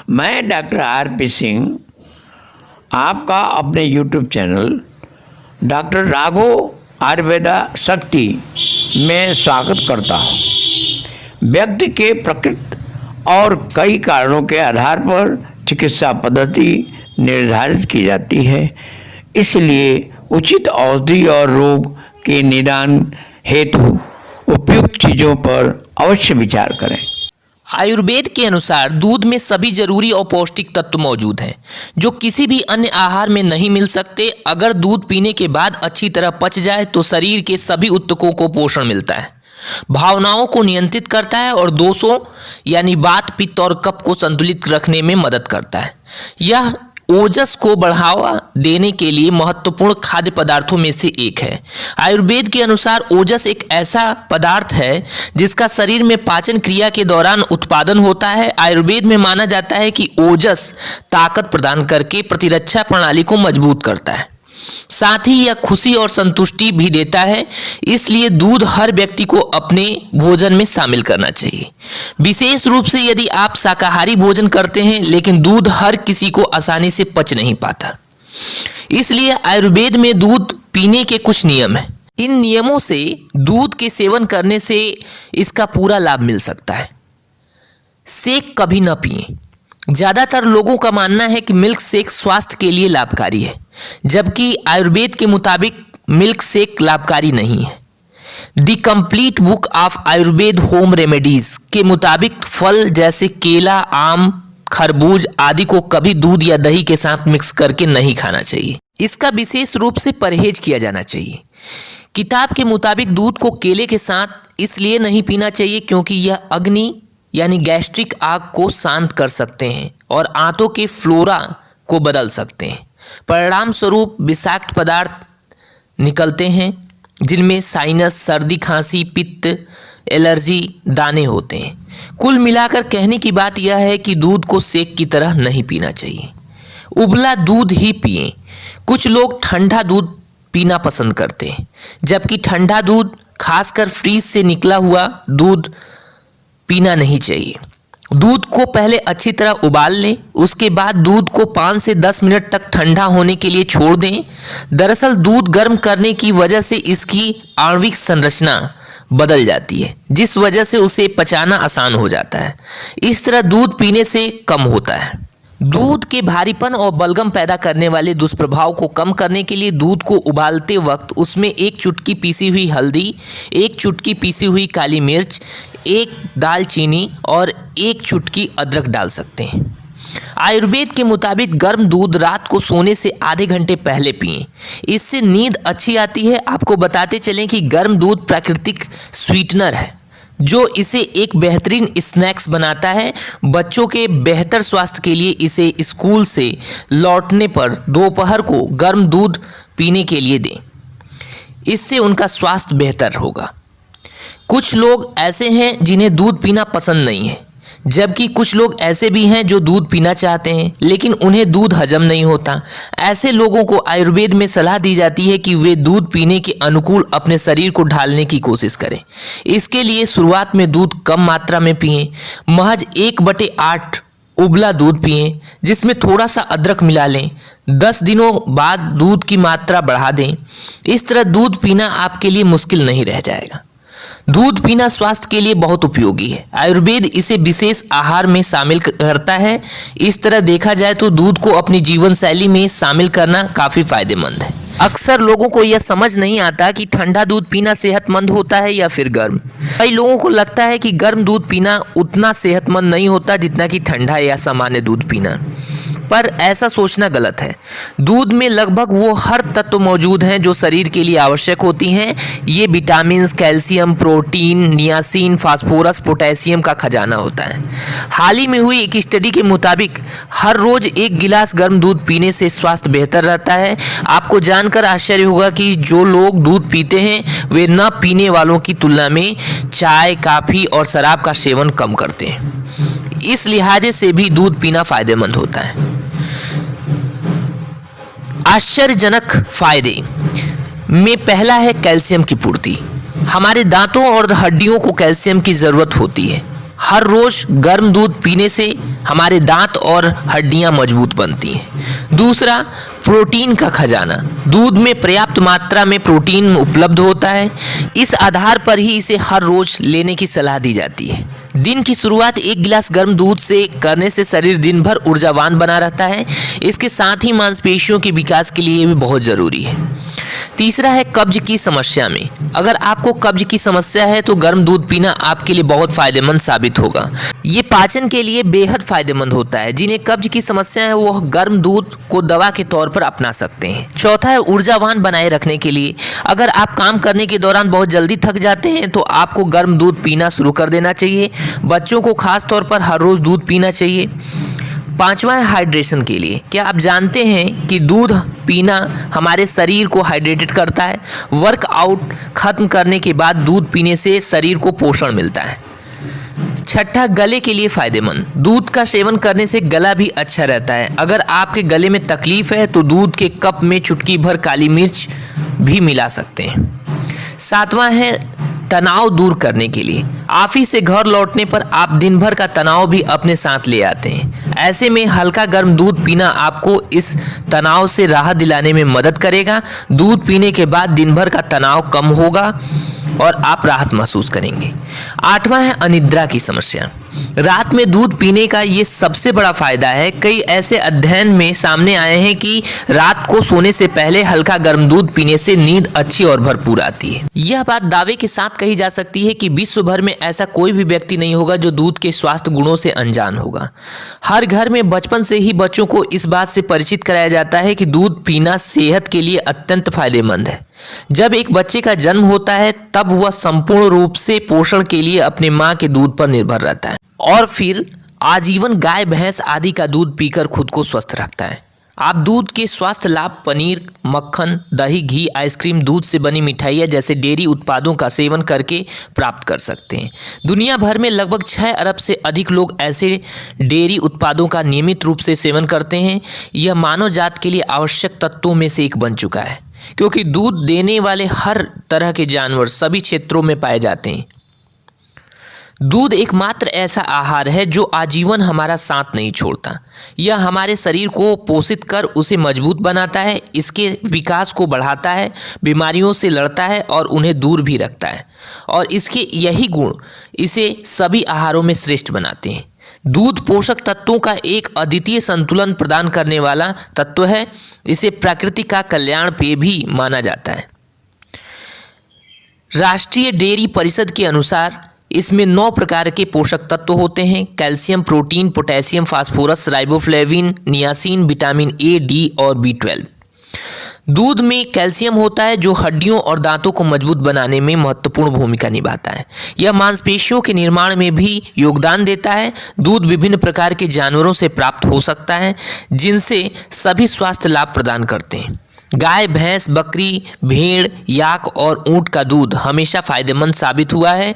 मैं doctor RP. Singh आपका अपने YouTube channel doctor Raghav Ayurveda शक्ति में स्वागत करता हूँ। व्यक्ति के प्रकृति और कई कारणों के आधार पर चिकित्सा पद्धति निर्धारित की जाती है, इसलिए उचित औषधि और रोग के निदान हेतु उपयुक्त चीज़ों पर अवश्य विचार करें। आयुर्वेद के अनुसार दूध में सभी जरूरी और पौष्टिक तत्व मौजूद हैं जो किसी भी अन्य आहार में नहीं मिल सकते। अगर दूध पीने के बाद अच्छी तरह पच जाए तो शरीर के सभी ऊतकों को पोषण मिलता है, भावनाओं को नियंत्रित करता है और दोषों यानी वात, पित्त और कफ को संतुलित रखने में मदद करता है। यह ओजस को बढ़ावा देने के लिए महत्वपूर्ण खाद्य पदार्थों में से एक है। आयुर्वेद के अनुसार ओजस एक ऐसा पदार्थ है जिसका शरीर में पाचन क्रिया के दौरान उत्पादन होता है। आयुर्वेद में माना जाता है कि ओजस ताकत प्रदान करके प्रतिरक्षा प्रणाली को मजबूत करता है, साथ ही यह खुशी और संतुष्टि भी देता है। इसलिए दूध हर व्यक्ति को अपने भोजन में शामिल करना चाहिए, विशेष रूप से यदि आप शाकाहारी भोजन करते हैं, लेकिन दूध हर किसी को आसानी से पच नहीं पाता। इसलिए आयुर्वेद में दूध पीने के कुछ नियम हैं। इन नियमों से दूध के सेवन करने से इसका पूरा लाभ मिल सकता है। शेक कभी न पिएं। ज़्यादातर लोगों का मानना है कि मिल्क शेक स्वास्थ्य के लिए लाभकारी है, जबकि आयुर्वेद के मुताबिक मिल्क शेक लाभकारी नहीं है। The complete book of Ayurveda home remedies के मुताबिक फल जैसे केला, आम, खरबूज आदि को कभी दूध या दही के साथ मिक्स करके नहीं खाना चाहिए। इसका विशेष रूप से परहेज किया जाना चाहिए। किताब के मुताबिक दूध को केले के साथ इसलिए नहीं पीना चाहिए क्योंकि यह अग्नि यानी गैस्ट्रिक आग को शांत कर सकते हैं और आंतों के फ्लोरा को बदल सकते हैं। परिणाम स्वरूप विषाक्त पदार्थ निकलते हैं जिनमें साइनस, सर्दी, खांसी, पित्त, एलर्जी, दाने होते हैं। कुल मिलाकर कहने की बात यह है कि दूध को शेक की तरह नहीं पीना चाहिए, उबला दूध ही पिएं। कुछ लोग ठंडा दूध पीना पसंद करते हैं, जबकि ठंडा दूध, खासकर फ्रीज से निकला हुआ दूध, पीना नहीं चाहिए। दूध को पहले अच्छी तरह उबाल लें, उसके बाद दूध को 5 से 10 मिनट तक ठंडा होने के लिए छोड़ दें। दरअसल दूध गर्म करने की वजह से इसकी आणविक संरचना बदल जाती है, जिस वजह से उसे पचाना आसान हो जाता है। इस तरह दूध पीने से कम होता है। दूध के भारीपन और बलगम पैदा करने वाले दुष्प्रभाव को कम करने के लिए दूध को उबालते वक्त उसमें 1 चुटकी पीसी हुई हल्दी, 1 चुटकी पीसी हुई काली मिर्च, 1 दालचीनी और 1 चुटकी अदरक डाल सकते हैं। आयुर्वेद के मुताबिक गर्म दूध रात को सोने से आधे घंटे पहले पिएं, इससे नींद अच्छी आती है। आपको बताते चलें कि गर्म दूध प्राकृतिक स्वीटनर है जो इसे एक बेहतरीन स्नैक्स बनाता है। बच्चों के बेहतर स्वास्थ्य के लिए इसे स्कूल से लौटने पर दोपहर को गर्म दूध पीने के लिए दें, इससे उनका स्वास्थ्य बेहतर होगा। कुछ लोग ऐसे हैं जिन्हें दूध पीना पसंद नहीं है, जबकि कुछ लोग ऐसे भी हैं जो दूध पीना चाहते हैं लेकिन उन्हें दूध हजम नहीं होता। ऐसे लोगों को आयुर्वेद में सलाह दी जाती है कि वे दूध पीने के अनुकूल अपने शरीर को ढालने की कोशिश करें। इसके लिए शुरुआत में दूध कम मात्रा में पिएं, महज 1/8 उबला दूध पिएं जिसमें थोड़ा सा अदरक मिला लें। 10 दिनों बाद दूध की मात्रा बढ़ा दें। इस तरह दूध पीना आपके लिए मुश्किल नहीं रह जाएगा। दूध पीना स्वास्थ्य के लिए बहुत उपयोगी है। आयुर्वेद इसे विशेष आहार में शामिल करता है। इस तरह देखा जाए तो दूध को अपनी जीवन शैली में शामिल करना काफ़ी फायदेमंद है। अक्सर लोगों को यह समझ नहीं आता कि ठंडा दूध पीना सेहतमंद होता है या फिर गर्म। कई लोगों को लगता है कि गर्म दूध पीना उतना सेहतमंद नहीं होता जितना कि ठंडा या सामान्य दूध पीना, पर ऐसा सोचना गलत है। दूध में लगभग वो हर तत्व मौजूद हैं जो शरीर के लिए आवश्यक होती हैं। ये vitamin, calcium, protein, niacin, phosphorus, potassium का खजाना होता है। हाल ही में हुई एक स्टडी के मुताबिक हर रोज 1 गिलास गर्म दूध पीने से स्वास्थ्य बेहतर रहता है। आपको जानकर आश्चर्य होगा कि जो लोग दूध पीते हैं वे न पीने वालों की तुलना में चाय, कॉफ़ी और शराब का सेवन कम करते हैं। इस लिहाजे से भी दूध पीना फायदेमंद होता है। आश्चर्यजनक फायदे में पहला है कैल्शियम की पूर्ति। हमारे दांतों और हड्डियों को कैल्शियम की ज़रूरत होती है। हर रोज़ गर्म दूध पीने से हमारे दांत और हड्डियां मजबूत बनती हैं। दूसरा, प्रोटीन का खजाना। दूध में पर्याप्त मात्रा में प्रोटीन उपलब्ध होता है। इस आधार पर ही इसे हर रोज लेने की सलाह दी जाती है। दिन की शुरुआत एक गिलास गर्म दूध से करने से शरीर दिन भर ऊर्जावान बना रहता है। इसके साथ ही मांसपेशियों के विकास के लिए भी बहुत ज़रूरी है। तीसरा है कब्ज की समस्या में। अगर आपको कब्ज की समस्या है तो गर्म दूध पीना आपके लिए बहुत फायदेमंद साबित होगा। ये पाचन के लिए बेहद फायदेमंद होता है। जिन्हें कब्ज की समस्या है वो गर्म दूध को दवा के तौर पर अपना सकते हैं। चौथा है ऊर्जावान बनाए रखने के लिए। अगर आप काम करने के दौरान बहुत जल्दी थक जाते हैं तो आपको गर्म दूध पीना शुरू कर देना चाहिए। बच्चों को खास तौर पर हर रोज दूध पीना चाहिए। पांचवा है हाइड्रेशन के लिए। क्या आप जानते हैं कि दूध पीना हमारे शरीर को हाइड्रेटेड करता है। वर्कआउट खत्म करने के बाद दूध पीने से शरीर को पोषण मिलता है। छठा, गले के लिए फायदेमंद। दूध का सेवन करने से गला भी अच्छा रहता है। अगर आपके गले में तकलीफ है तो दूध के कप में चुटकी भर काली मिर्च भी मिला सकते हैं। सातवां है तनाव दूर करने के लिए। ऑफिस से घर लौटने पर आप दिन भर का तनाव भी अपने साथ ले आते हैं। ऐसे में हल्का गर्म दूध पीना आपको इस तनाव से राहत दिलाने में मदद करेगा। दूध पीने के बाद दिन भर का तनाव कम होगा और आप राहत महसूस करेंगे। आठवां है अनिद्रा की समस्या। रात में दूध पीने का ये सबसे बड़ा फायदा है। कई ऐसे अध्ययन में सामने आए हैं कि रात को सोने से पहले हल्का गर्म दूध पीने से नींद अच्छी और भरपूर आती है। यह बात दावे के साथ कही जा सकती है कि विश्व भर में ऐसा कोई भी व्यक्ति नहीं होगा जो दूध के स्वास्थ्य गुणों से अनजान होगा। हर घर में बचपन से ही बच्चों को इस बात से परिचित कराया जाता है कि दूध पीना सेहत के लिए अत्यंत फायदेमंद है। जब एक बच्चे का जन्म होता है तब वह संपूर्ण रूप से पोषण के लिए अपने मां के दूध पर निर्भर रहता है और फिर आजीवन गाय भैंस आदि का दूध पीकर खुद को स्वस्थ रखता है। आप दूध के स्वास्थ्य लाभ पनीर, मक्खन, दही, घी, आइसक्रीम, दूध से बनी मिठाइयाँ जैसे डेयरी उत्पादों का सेवन करके प्राप्त कर सकते हैं। दुनिया भर में लगभग 6 अरब से अधिक लोग ऐसे डेयरी उत्पादों का नियमित रूप से सेवन करते हैं। यह मानव जात के लिए आवश्यक तत्वों में से एक बन चुका है क्योंकि दूध देने वाले हर तरह के जानवर सभी क्षेत्रों में पाए जाते हैं। दूध एकमात्र ऐसा आहार है जो आजीवन हमारा साथ नहीं छोड़ता। यह हमारे शरीर को पोषित कर उसे मजबूत बनाता है, इसके विकास को बढ़ाता है, बीमारियों से लड़ता है और उन्हें दूर भी रखता है। और इसके यही गुण इसे सभी आहारों में श्रेष्ठ बनाते हैं। दूध पोषक तत्वों का एक अद्वितीय संतुलन प्रदान करने वाला तत्व है। इसे प्रकृति का कल्याण पेय भी माना जाता है। राष्ट्रीय डेयरी परिषद के अनुसार इसमें 9 प्रकार के पोषक तत्व होते हैं। Calcium, protein, potassium, phosphorus, riboflavin, niacin, vitamin A, D और B12। दूध में कैल्शियम होता है जो हड्डियों और दांतों को मजबूत बनाने में महत्वपूर्ण भूमिका निभाता है। यह मांसपेशियों के निर्माण में भी योगदान देता है। दूध विभिन्न प्रकार के जानवरों से प्राप्त हो सकता है जिनसे सभी स्वास्थ्य लाभ प्रदान करते हैं। गाय, भैंस, बकरी, भेड़, याक और ऊंट का दूध हमेशा फायदेमंद साबित हुआ है।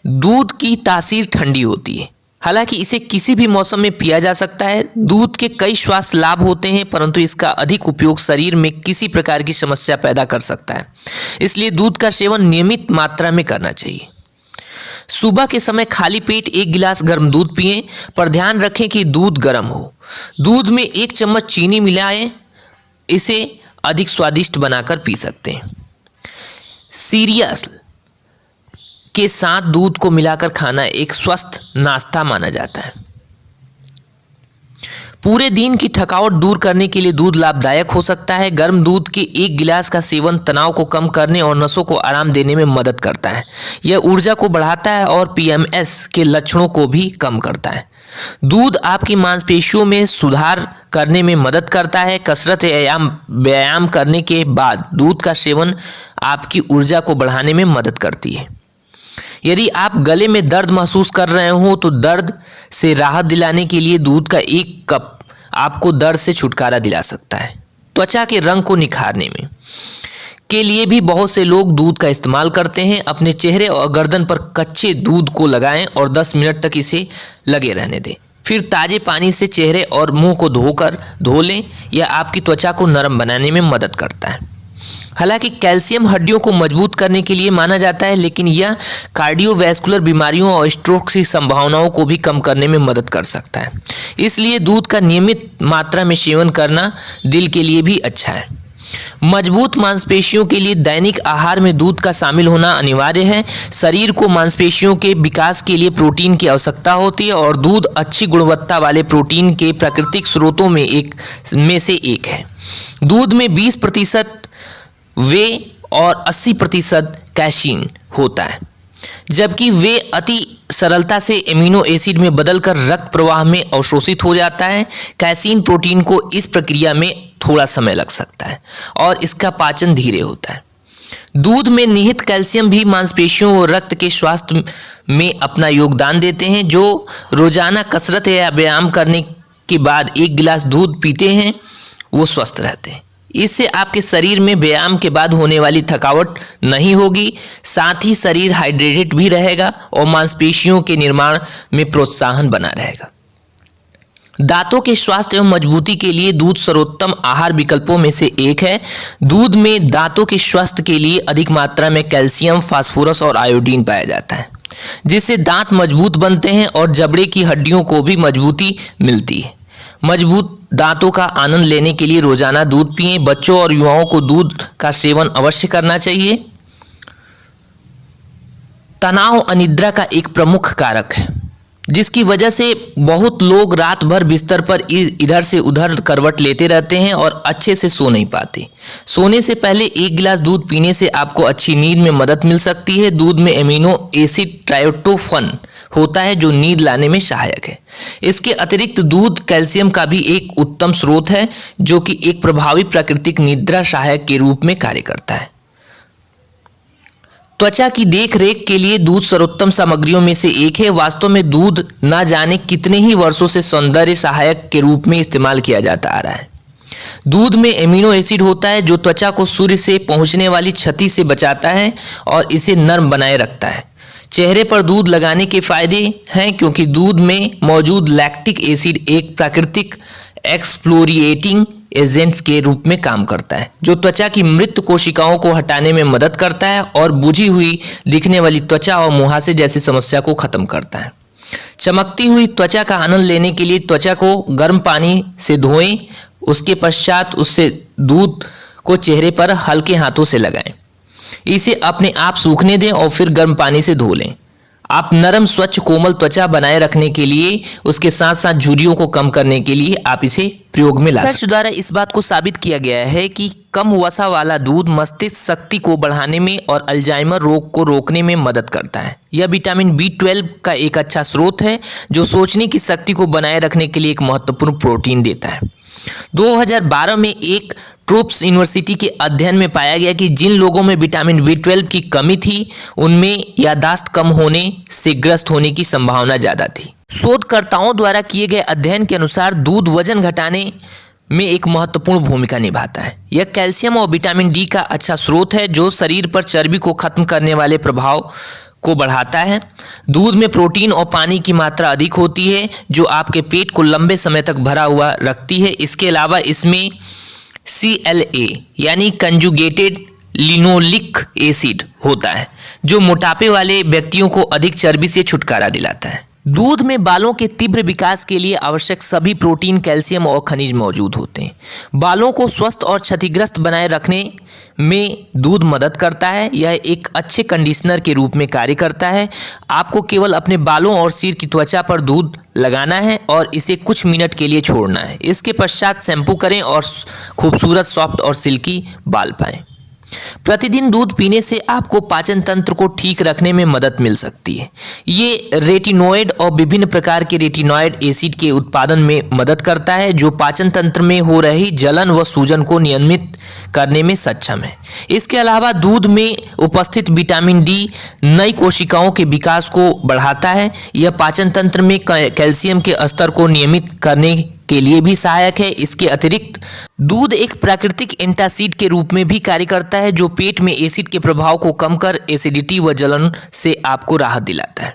दूध की तासीर ठंडी होती है, हालांकि इसे किसी भी मौसम में पिया जा सकता है। दूध के कई स्वास्थ्य लाभ होते हैं परंतु इसका अधिक उपयोग शरीर में किसी प्रकार की समस्या पैदा कर सकता है। इसलिए दूध का सेवन नियमित मात्रा में करना चाहिए। सुबह के समय खाली पेट 1 गिलास गर्म दूध पिएं, पर ध्यान रखें कि दूध गर्म हो। दूध में 1 चम्मच चीनी मिलाएं, इसे अधिक स्वादिष्ट बनाकर पी सकते हैं। सीरियल के साथ दूध को मिलाकर खाना एक स्वस्थ नाश्ता माना जाता है। पूरे दिन की थकावट दूर करने के लिए दूध लाभदायक हो सकता है। गर्म दूध के 1 गिलास का सेवन तनाव को कम करने और नसों को आराम देने में मदद करता है। यह ऊर्जा को बढ़ाता है और PMS के लक्षणों को भी कम करता है। दूध आपकी मांसपेशियों में सुधार करने में मदद करता है। कसरत या व्यायाम करने के बाद दूध का सेवन आपकी ऊर्जा को बढ़ाने में मदद करती है। यदि आप गले में दर्द महसूस कर रहे हो तो दर्द से राहत दिलाने के लिए दूध का 1 कप आपको दर्द से छुटकारा दिला सकता है। त्वचा के रंग को निखारने में के लिए भी बहुत से लोग दूध का इस्तेमाल करते हैं। अपने चेहरे और गर्दन पर कच्चे दूध को लगाएं और 10 मिनट तक इसे लगे रहने दें। फिर ताज़े पानी से चेहरे और मुंह को धो लें। यह आपकी त्वचा को नरम बनाने में मदद करता है। हालांकि कैल्शियम हड्डियों को मजबूत करने के लिए माना जाता है, लेकिन यह कार्डियोवैस्कुलर बीमारियों और स्ट्रोक की संभावनाओं को भी कम करने में मदद कर सकता है। इसलिए दूध का नियमित मात्रा में सेवन करना दिल के लिए भी अच्छा है। मजबूत मांसपेशियों के लिए दैनिक आहार में दूध का शामिल होना अनिवार्य है। शरीर को मांसपेशियों के विकास के लिए प्रोटीन की आवश्यकता होती है और दूध अच्छी गुणवत्ता वाले प्रोटीन के प्राकृतिक स्रोतों में से एक है। दूध में 20% वे और 80% कैसीन होता है, जबकि वे अति सरलता से एमिनो एसिड में बदलकर रक्त प्रवाह में अवशोषित हो जाता है। कैसीन प्रोटीन को इस प्रक्रिया में थोड़ा समय लग सकता है और इसका पाचन धीरे होता है। दूध में निहित कैल्शियम भी मांसपेशियों और रक्त के स्वास्थ्य में अपना योगदान देते हैं। जो रोजाना कसरत या व्यायाम करने के बाद 1 गिलास दूध पीते हैं वो स्वस्थ रहते हैं। इससे आपके शरीर में व्यायाम के बाद होने वाली थकावट नहीं होगी, साथ ही शरीर हाइड्रेटेड भी रहेगा और मांसपेशियों के निर्माण में प्रोत्साहन बना रहेगा। दांतों के स्वास्थ्य एवं मजबूती के लिए दूध सर्वोत्तम आहार विकल्पों में से एक है। दूध में दांतों के स्वास्थ्य के लिए अधिक मात्रा में कैल्शियम, फास्फोरस और आयोडीन पाया जाता है, जिससे दांत मजबूत बनते हैं और जबड़े की हड्डियों को भी मजबूती मिलती है। मजबूत दांतों का आनंद लेने के लिए रोजाना दूध पिएं। बच्चों और युवाओं को दूध का सेवन अवश्य करना चाहिए। तनाव अनिद्रा का एक प्रमुख कारक है, जिसकी वजह से बहुत लोग रात भर बिस्तर पर इधर से उधर करवट लेते रहते हैं और अच्छे से सो नहीं पाते। सोने से पहले 1 गिलास दूध पीने से आपको अच्छी नींद में मदद मिल सकती है। दूध में एमिनो एसिड ट्राइप्टोफैन होता है जो नींद लाने में सहायक है। इसके अतिरिक्त दूध कैल्शियम का भी एक उत्तम स्रोत है, जो कि एक प्रभावी प्राकृतिक निद्रा सहायक के रूप में कार्य करता है। त्वचा की देखरेख के लिए दूध सर्वोत्तम सामग्रियों में से एक है। वास्तव में दूध न जाने कितने ही वर्षों से सौंदर्य सहायक के रूप में इस्तेमाल किया जाता आ रहा है। दूध में एमिनो एसिड होता है जो त्वचा को सूर्य से पहुंचने वाली क्षति से बचाता है और इसे नर्म बनाए रखता है। चेहरे पर दूध लगाने के फायदे हैं, क्योंकि दूध में मौजूद लैक्टिक एसिड एक प्राकृतिक एक्सफ्लोरिएटिंग एजेंट्स के रूप में काम करता है, जो त्वचा की मृत कोशिकाओं को हटाने में मदद करता है और बुझी हुई दिखने वाली त्वचा और मुहासे जैसी समस्या को खत्म करता है। चमकती हुई त्वचा का आनंद लेने के लिए त्वचा को गर्म पानी से धोएं, उसके पश्चात उससे दूध को चेहरे पर हल्के हाथों से लगाएं। इसे अपने आप सूखने दें और फिर गर्म पानी से धो लें। आप नरम, स्वच्छ, कोमल त्वचा बनाए रखने के लिए, उसके साथ साथ झुर्रियों को कम करने के लिए आप इसे प्रयोग में ला सकते हैं। रिसर्च द्वारा इस बात को साबित किया गया है कि कम वसा वाला दूध मस्तिष्क शक्ति को बढ़ाने में और अल्जाइमर रोग को रोकने में मदद करता है। यह विटामिन B12 का एक अच्छा स्रोत है, जो सोचने की शक्ति को बनाए रखने के लिए एक महत्वपूर्ण प्रोटीन देता है। 2012 में एक ट्रूप्स यूनिवर्सिटी के अध्ययन में पाया गया कि जिन लोगों में विटामिन B12 की कमी थी, उनमें याददाश्त कम होने से ग्रस्त होने की संभावना ज़्यादा थी। शोधकर्ताओं द्वारा किए गए अध्ययन के अनुसार दूध वजन घटाने में एक महत्वपूर्ण भूमिका निभाता है। यह कैल्शियम और विटामिन D का अच्छा स्रोत है, जो शरीर पर चर्बी को खत्म करने वाले प्रभाव को बढ़ाता है। दूध में प्रोटीन और पानी की मात्रा अधिक होती है, जो आपके पेट को लंबे समय तक भरा हुआ रखती है। इसके अलावा इसमें CLA यानी कंजुगेटेड लिनोलिक एसिड होता है, जो मोटापे वाले व्यक्तियों को अधिक चर्बी से छुटकारा दिलाता है। दूध में बालों के तीव्र विकास के लिए आवश्यक सभी प्रोटीन, कैल्शियम और खनिज मौजूद होते हैं। बालों को स्वस्थ और क्षतिग्रस्त बनाए रखने में दूध मदद करता है। यह एक अच्छे कंडीशनर के रूप में कार्य करता है। आपको केवल अपने बालों और सिर की त्वचा पर दूध लगाना है और इसे कुछ मिनट के लिए छोड़ना है। इसके पश्चात शैम्पू करें और खूबसूरत, सॉफ्ट और सिल्की बाल पाएं। प्रतिदिन दूध पीने से आपको पाचन तंत्र को ठीक रखने में मदद मिल सकती है। ये रेटिनॉइड और विभिन्न प्रकार के रेटिनॉइड एसिड के उत्पादन में मदद करता है, जो पाचन तंत्र में हो रही जलन व सूजन को नियमित करने में सक्षम है। इसके अलावा दूध में उपस्थित विटामिन D नई कोशिकाओं के विकास को बढ़ाता है। यह पाचन तंत्र में कैल्शियम के स्तर को नियमित करने के लिए भी सहायक है। इसके अतिरिक्त दूध एक प्राकृतिक एंटासिड के रूप में भी कार्य करता है, जो पेट में एसिड के प्रभाव को कम कर एसिडिटी व जलन से आपको राहत दिलाता है।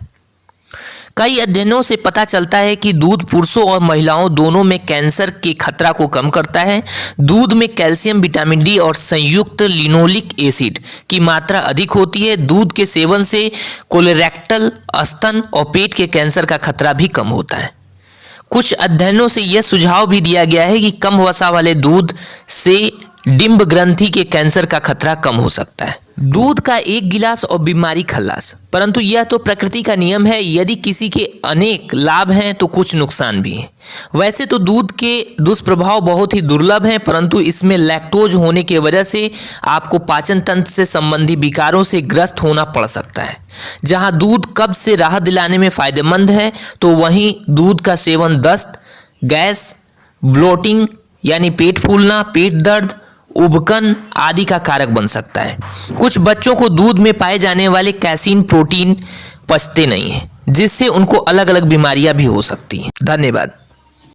कई अध्ययनों से पता चलता है कि दूध पुरुषों और महिलाओं दोनों में कैंसर के खतरा को कम करता है। दूध में कैल्शियम, विटामिन डी और संयुक्त लिनोलिक एसिड की मात्रा अधिक होती है। दूध के सेवन से कोलोरेक्टल, स्तन और पेट के कैंसर का खतरा भी कम होता है। कुछ अध्ययनों से यह सुझाव भी दिया गया है कि कम वसा वाले दूध से डिंब ग्रंथि के कैंसर का खतरा कम हो सकता है। दूध का एक गिलास और बीमारी खल्लास, परंतु यह तो प्रकृति का नियम है। यदि किसी के अनेक लाभ हैं तो कुछ नुकसान भी हैं। वैसे तो दूध के दुष्प्रभाव बहुत ही दुर्लभ हैं, परंतु इसमें लैक्टोज होने की वजह से आपको पाचन तंत्र से संबंधी विकारों से ग्रस्त होना पड़ सकता है। जहां दूध कब्ज से राहत दिलाने में फायदेमंद है, तो वहीं दूध का सेवन दस्त, गैस, ब्लोटिंग यानी पेट फूलना, पेट दर्द, उबकन आदि का कारक बन सकता है। कुछ बच्चों को दूध में पाए जाने वाले कैसीन प्रोटीन पचते नहीं हैं, जिससे उनको अलग अलग बीमारियां भी हो सकती हैं। धन्यवाद।